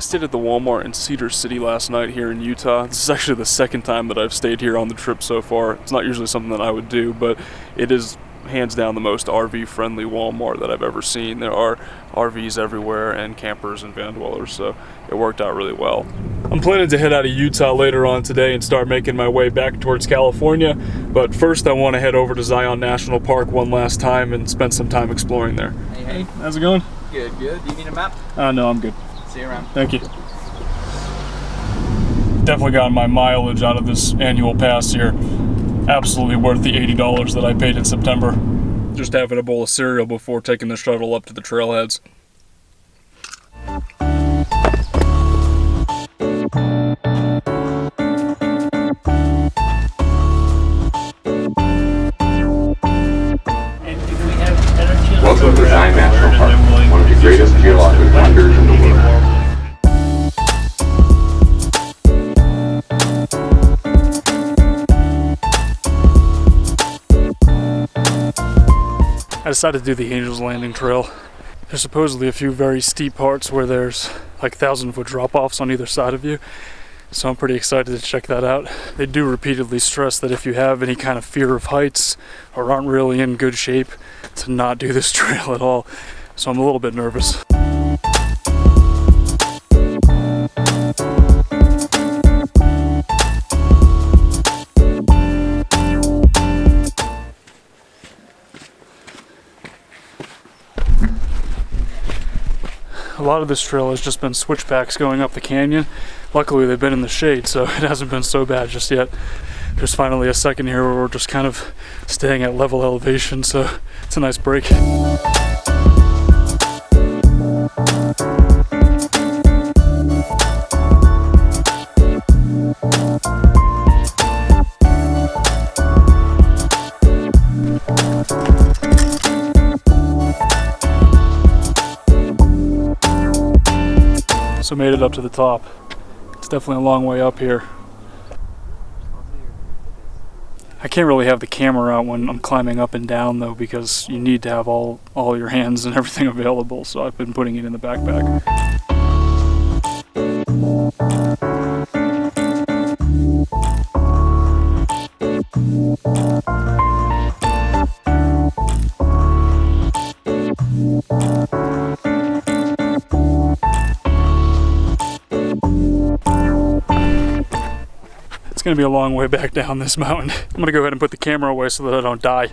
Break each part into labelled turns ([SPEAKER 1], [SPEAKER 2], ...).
[SPEAKER 1] stayed at the Walmart in Cedar City last night here in Utah. This is actually the second time that I've stayed here on the trip so far. It's not usually something that I would do, but it is hands down the most RV-friendly Walmart that I've ever seen. There are RVs everywhere and campers and van dwellers, so it worked out really well. I'm planning to head out of Utah later on today and start making my way back towards California, but first I want to head over to Zion National Park one last time and spend some time exploring there.
[SPEAKER 2] Hey,
[SPEAKER 1] how's it going?
[SPEAKER 2] Good, good. Do you need a map?
[SPEAKER 1] No, I'm good.
[SPEAKER 2] See you around.
[SPEAKER 1] Thank you. Definitely gotten my mileage out of this annual pass here. Absolutely worth the $80 that I paid in September. Just having a bowl of cereal before taking the shuttle up to the trailheads.
[SPEAKER 3] Welcome to Zion National Park, one of the greatest geological wonders in the world.
[SPEAKER 1] I decided to do the Angel's Landing Trail. There's supposedly a few very steep parts where there's like 1,000-foot drop-offs on either side of you, so I'm pretty excited to check that out. They do repeatedly stress that if you have any kind of fear of heights or aren't really in good shape, to not do this trail at all, so I'm a little bit nervous. A lot of this trail has just been switchbacks going up the canyon. Luckily they've been in the shade, so it hasn't been so bad just yet. There's finally a second here where we're just kind of staying at level elevation, so it's a nice break. So made it up to the top. It's definitely a long way up here. I can't really have the camera out when I'm climbing up and down though, because you need to have all your hands and everything available, so I've been putting it in the backpack. It's gonna be a long way back down this mountain. I'm gonna go ahead and put the camera away so that I don't die.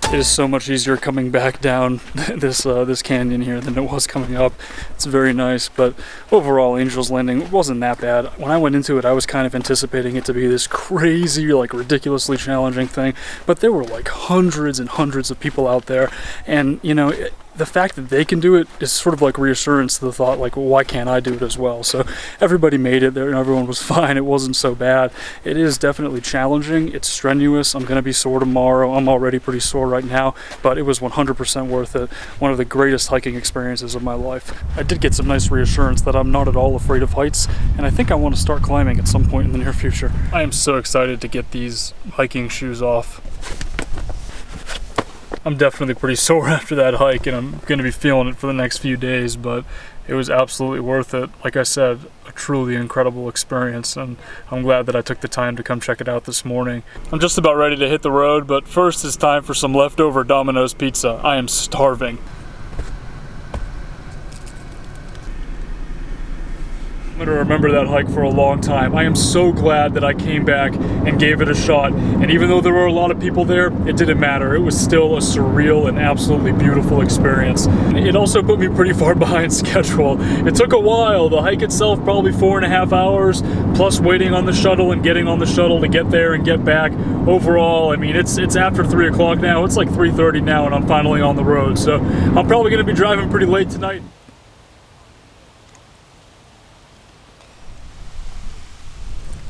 [SPEAKER 1] It is so much easier coming back down this canyon here than it was coming up. It's very nice, but overall Angel's Landing wasn't that bad. When I went into it, I was kind of anticipating it to be this crazy, like ridiculously challenging thing, but there were like hundreds and hundreds of people out there, and you know, the fact that they can do it is sort of like reassurance to the thought, like, well, why can't I do it as well? So everybody made it there and everyone was fine. It wasn't so bad. It is definitely challenging. It's strenuous. I'm going to be sore tomorrow. I'm already pretty sore right now, but it was 100% worth it. One of the greatest hiking experiences of my life. I did get some nice reassurance that I'm not at all afraid of heights, and I think I want to start climbing at some point in the near future. I am so excited to get these hiking shoes off. I'm definitely pretty sore after that hike, and I'm going to be feeling it for the next few days, but it was absolutely worth it. Like I said, a truly incredible experience, and I'm glad that I took the time to come check it out this morning. I'm just about ready to hit the road, but first it's time for some leftover Domino's pizza. I am starving. I'm going to remember that hike for a long time. I am so glad that I came back and gave it a shot. And even though there were a lot of people there, it didn't matter. It was still a surreal and absolutely beautiful experience. It also put me pretty far behind schedule. It took a while. The hike itself probably 4.5 hours, plus waiting on the shuttle and getting on the shuttle to get there and get back. Overall, I mean, it's after 3 o'clock now. It's like 3:30 now, and I'm finally on the road. So I'm probably going to be driving pretty late tonight.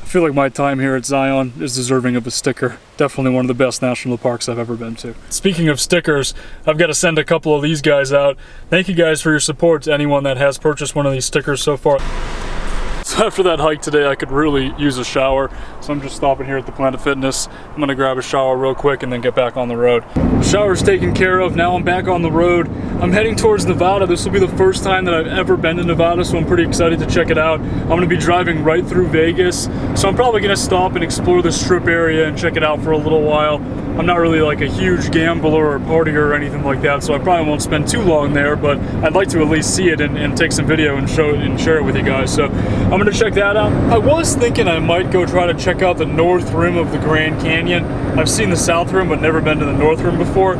[SPEAKER 1] I feel like my time here at Zion is deserving of a sticker. Definitely one of the best national parks I've ever been to. Speaking of stickers, I've got to send a couple of these guys out. Thank you guys for your support to anyone that has purchased one of these stickers so far. So after that hike today, I could really use a shower. So I'm just stopping here at the Planet Fitness. I'm gonna grab a shower real quick and then get back on the road. The shower's taken care of. Now I'm back on the road. I'm heading towards Nevada. This will be the first time that I've ever been to Nevada, so I'm pretty excited to check it out. I'm gonna be driving right through Vegas. So I'm probably gonna stop and explore the Strip area and check it out for a little while. I'm not really like a huge gambler or partier or anything like that, so I probably won't spend too long there, but I'd like to at least see it and take some video and show it and share it with you guys. So I'm gonna check that out. I was thinking I might go try to check out the north rim of the Grand Canyon. I've seen the south rim, but never been to the north rim before.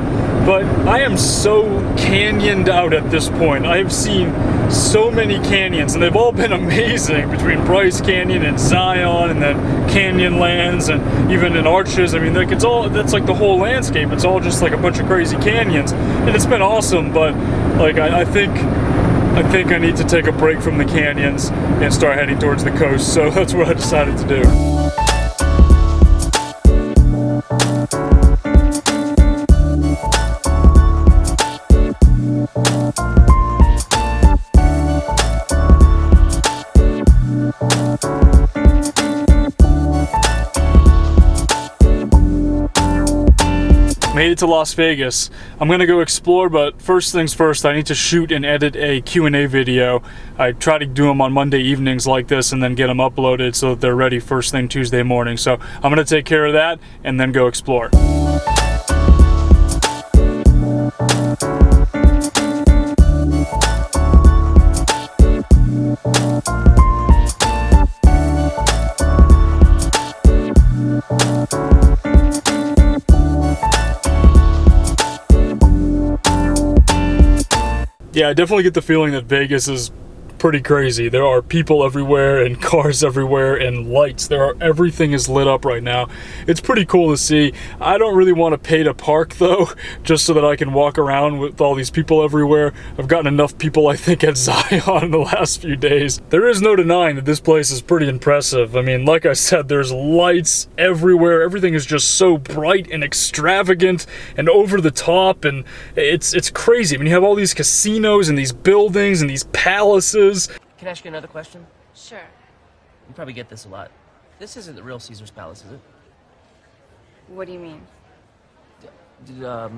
[SPEAKER 1] But I am so canyoned out at this point. I've seen so many canyons, and they've all been amazing, between Bryce Canyon and Zion, and then Canyonlands, and even in Arches. I mean, like, it's all, that's like the whole landscape. It's all just like a bunch of crazy canyons, and it's been awesome. But like, I think I need to take a break from the canyons and start heading towards the coast. So that's what I decided to do. Made it to Las Vegas. I'm gonna go explore, but first things first, I need to shoot and edit a Q&A video. I try to do them on Monday evenings like this and then get them uploaded so that they're ready first thing Tuesday morning. So I'm gonna take care of that and then go explore. Yeah, I definitely get the feeling that Vegas is pretty crazy. There are people everywhere and cars everywhere and lights. Everything is lit up right now. It's pretty cool to see. I don't really want to pay to park though, just so that I can walk around with all these people everywhere. I've gotten enough people, I think, at Zion in the last few days. There is no denying that this place is pretty impressive. I mean, like I said, there's lights everywhere. Everything is just so bright and extravagant and over the top, and it's crazy. I mean, you have all these casinos and these buildings and these palaces.
[SPEAKER 4] Can I ask you another question?
[SPEAKER 5] Sure.
[SPEAKER 4] You probably get this a lot. This isn't the real Caesar's Palace, is it?
[SPEAKER 5] What do you mean?
[SPEAKER 4] Did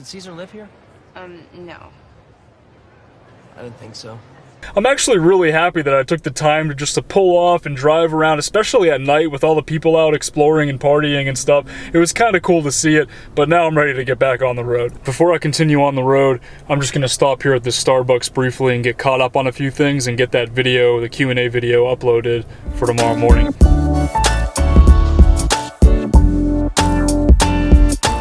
[SPEAKER 4] Caesar live here?
[SPEAKER 5] No.
[SPEAKER 4] I didn't think so.
[SPEAKER 1] I'm actually really happy that I took the time to pull off and drive around, especially at night with all the people out exploring and partying and stuff. It was kind of cool to see it, but now I'm ready to get back on the road. Before I continue on the road, I'm just going to stop here at this Starbucks briefly and get caught up on a few things and get that video, the Q&A video, uploaded for tomorrow morning.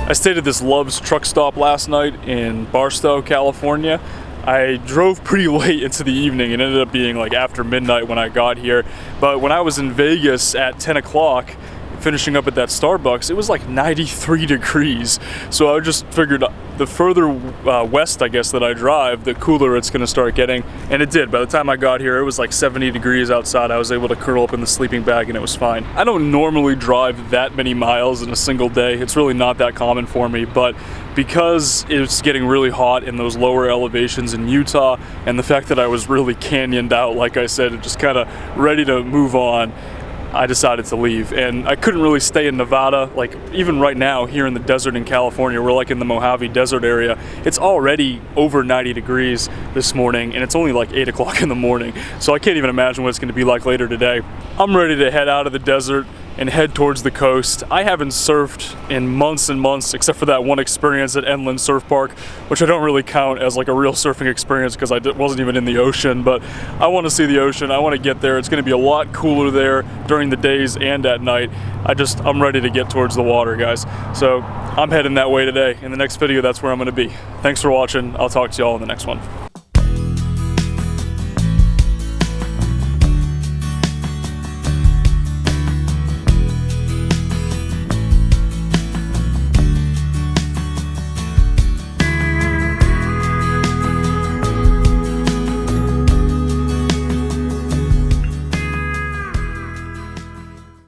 [SPEAKER 1] I stayed at this Love's truck stop last night in Barstow, California. I drove pretty late into the evening and ended up being like after midnight when I got here. But when I was in Vegas at 10 o'clock, finishing up at that Starbucks, it was like 93 degrees. So I just figured the further west, I guess, that I drive, the cooler it's gonna start getting. And it did. By the time I got here, it was like 70 degrees outside. I was able to curl up in the sleeping bag and it was fine. I don't normally drive that many miles in a single day. It's really not that common for me, but because it's getting really hot in those lower elevations in Utah, and the fact that I was really canyoned out, like I said, and just kind of ready to move on, I decided to leave. And I couldn't really stay in Nevada. Like, even right now here in the desert in California, we're like in the Mojave Desert area, it's already over 90 degrees this morning and it's only like 8 o'clock in the morning. So I can't even imagine what it's going to be like later today. I'm ready to head out of the desert and head towards the coast. I haven't surfed in months and months, except for that one experience at Inland Surf Park, which I don't really count as like a real surfing experience because I wasn't even in the ocean, but I want to see the ocean. I want to get there. It's going to be a lot cooler there during the days and at night. I'm ready to get towards the water, guys. So I'm heading that way today. In the next video, that's where I'm going to be. Thanks for watching. I'll talk to y'all in the next one.